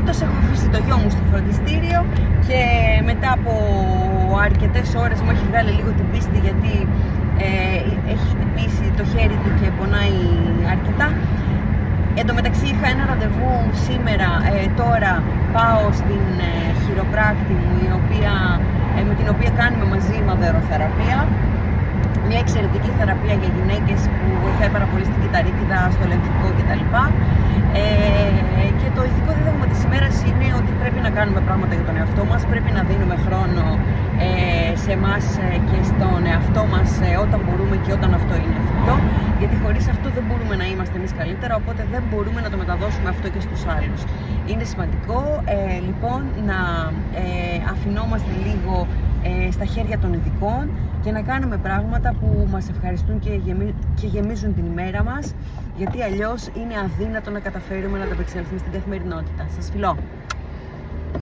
φέτος έχω αφήσει το γιο μου στο φροντιστήριο και μετά από αρκετές ώρες μου έχει βγάλει λίγο την πίστη, γιατί έχει χτυπήσει το χέρι του και πονάει αρκετά. Εν τω μεταξύ είχα ένα ραντεβού σήμερα, τώρα πάω στην χειροπράκτη μου, με την οποία κάνουμε μαζί μαδεροθεραπεία. Μια εξαιρετική θεραπεία για γυναίκες που βοηθάει πάρα πολύ στην κυταρίτιδα, στο λεμφικό κτλ. Και το ηθικό δίδαγμα της ημέρας είναι ότι πρέπει να κάνουμε πράγματα για τον εαυτό μας, πρέπει να δίνουμε χρόνο σε εμάς και στον εαυτό μας όταν μπορούμε και όταν αυτό είναι εφικτό, γιατί χωρίς αυτό δεν μπορούμε να είμαστε εμείς καλύτερα, οπότε δεν μπορούμε να το μεταδώσουμε αυτό και στους άλλους. Είναι σημαντικό λοιπόν να αφινόμαστε λίγο στα χέρια των ειδικών και να κάνουμε πράγματα που μας ευχαριστούν και γεμίζουν την ημέρα μας, γιατί αλλιώς είναι αδύνατο να καταφέρουμε να ανταπεξέλθουμε στην καθημερινότητα. Σας φιλώ!